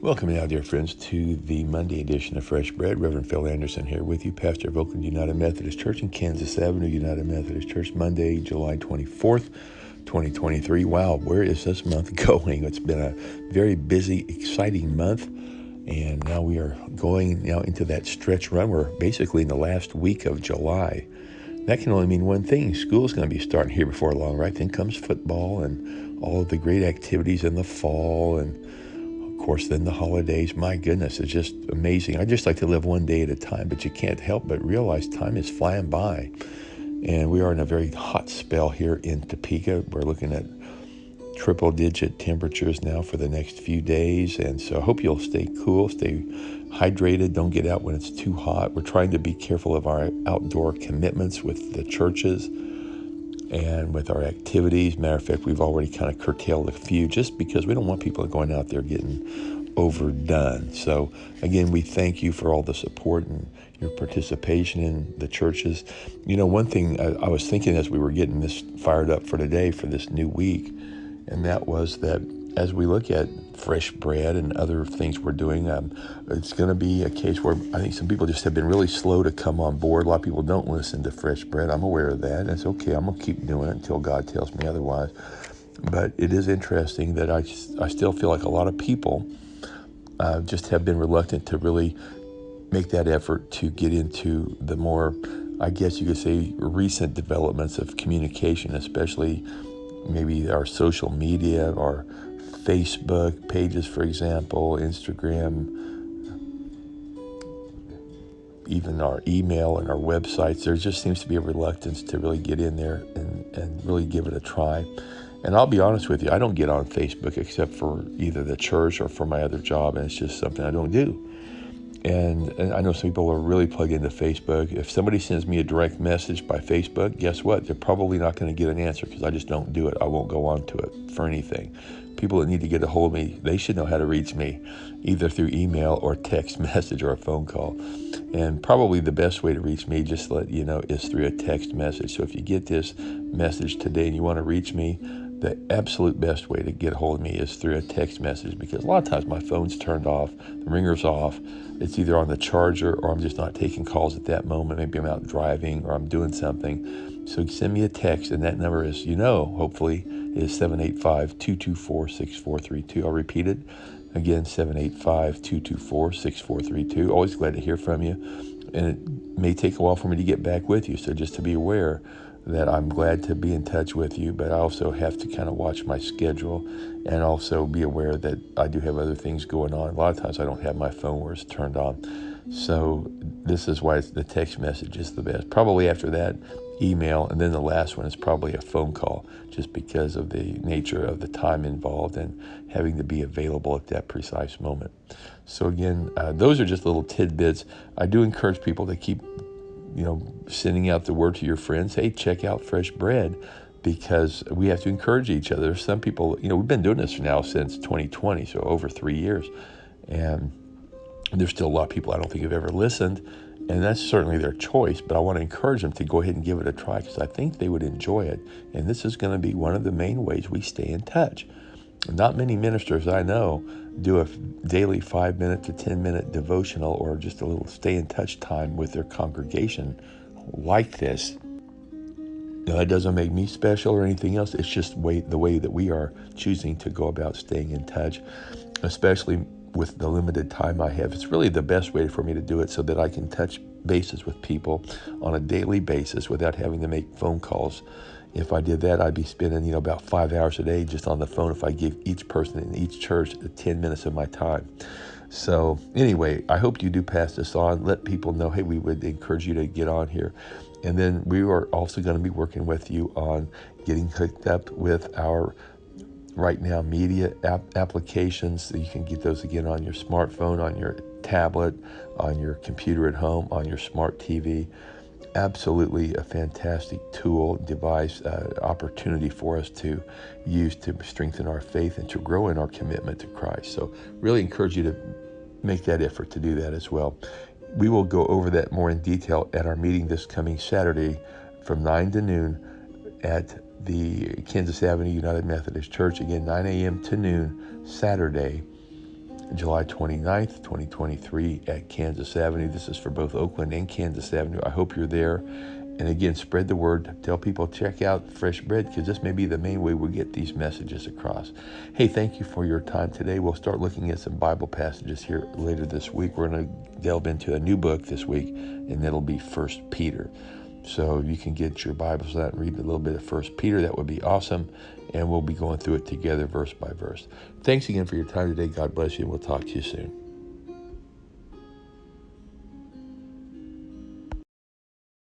Welcome now, dear friends, to the Monday edition of Fresh Bread. Reverend Phil Anderson here with you, pastor of Oakland United Methodist Church and Kansas Avenue United Methodist Church, Monday, July 24th, 2023. Wow, where is this month going? It's been a very busy, exciting month, and now we are going now into that stretch run. We're basically in the last week of July. That can only mean one thing. School's going to be starting here before long, right? Then comes football and all of the great activities in the fall, and of course, then the holidays. My goodness, it's just amazing. I just like to live one day at a time, but you can't help but realize time is flying by. And we are in a very hot spell here in Topeka. We're looking at triple-digit temperatures now for the next few days. And so I hope you'll stay cool, stay hydrated, don't get out when it's too hot. We're trying to be careful of our outdoor commitments with the churches and with our activities. Matter of fact, we've already kind of curtailed a few just because we don't want people going out there getting overdone. So again, we thank you for all the support and your participation in the churches. You know, one thing I was thinking as we were getting this fired up for today, for this new week, and that was that as we look at Fresh Bread and other things we're doing, it's going to be a case where I think some people just have been really slow to come on board. A lot of people don't listen to Fresh Bread. I'm aware of that. And it's okay. I'm going to keep doing it until God tells me otherwise. But it is interesting that I still feel like a lot of people just have been reluctant to really make that effort to get into the more, I guess you could say, recent developments of communication, especially maybe our social media, our Facebook pages, for example, Instagram, even our email and our websites. There just seems to be a reluctance to really get in there and really give it a try. And I'll be honest with you, I don't get on Facebook except for either the church or for my other job, and it's just something I don't do. And I know some people are really plugged into Facebook. If somebody sends me a direct message by Facebook, guess what? They're probably not going to get an answer because I just don't do it. I won't go on to it for anything. People that need to get a hold of me, they should know how to reach me, either through email or text message or a phone call. And probably the best way to reach me, just to let you know, is through a text message. So if you get this message today and you want to reach me, the absolute best way to get a hold of me is through a text message, because a lot of times my phone's turned off, the ringer's off, it's either on the charger or I'm just not taking calls at that moment. Maybe I'm out driving or I'm doing something. So send me a text, and that number is, hopefully, is 785-224-6432. I'll repeat it again, 785-224-6432. Always glad to hear from you. And it may take a while for me to get back with you, so just to be aware that I'm glad to be in touch with you, but I also have to kind of watch my schedule and also be aware that I do have other things going on. A lot of times I don't have my phone where it's turned on. So this is why the text message is the best. Probably after that, email, and then the last one is probably a phone call, just because of the nature of the time involved and having to be available at that precise moment. So again, those are just little tidbits. I do encourage people to keep sending out the word to your friends. Hey, check out Fresh Bread, because we have to encourage each other. Some people, we've been doing this now since 2020, so over 3 years. And there's still a lot of people I don't think have ever listened, and that's certainly their choice, but I want to encourage them to go ahead and give it a try, because I think they would enjoy it. And this is going to be one of the main ways we stay in touch. Not many ministers I know do a daily 5-minute to 10-minute devotional or just a little stay in touch time with their congregation like this. Now, that doesn't make me special or anything else. It's just the way that we are choosing to go about staying in touch, especially with the limited time I have. It's really the best way for me to do it, so that I can touch bases with people on a daily basis without having to make phone calls. If I did that, I'd be spending, about 5 hours a day just on the phone if I give each person in each church 10 minutes of my time. So anyway, I hope you do pass this on. Let people know, hey, we would encourage you to get on here. And then we are also going to be working with you on getting hooked up with our Right Now media applications. So you can get those again on your smartphone, on your tablet, on your computer at home, on your smart TV. Absolutely a fantastic tool, device, opportunity for us to use to strengthen our faith and to grow in our commitment to Christ. So really encourage you to make that effort to do that as well. We will go over that more in detail at our meeting this coming Saturday from 9 to noon at the Kansas Avenue United Methodist Church. Again, 9 a.m. to noon Saturday. July 29th, 2023 at Kansas Avenue. This is for both Oakland and Kansas Avenue. I hope you're there. And again, spread the word. Tell people, check out Fresh Bread, because this may be the main way we get these messages across. Hey, thank you for your time today. We'll start looking at some Bible passages here later this week. We're going to delve into a new book this week, and that'll be 1 Peter. So you can get your Bibles out and read a little bit of 1 Peter. That would be awesome. And we'll be going through it together verse by verse. Thanks again for your time today. God bless you, and we'll talk to you soon.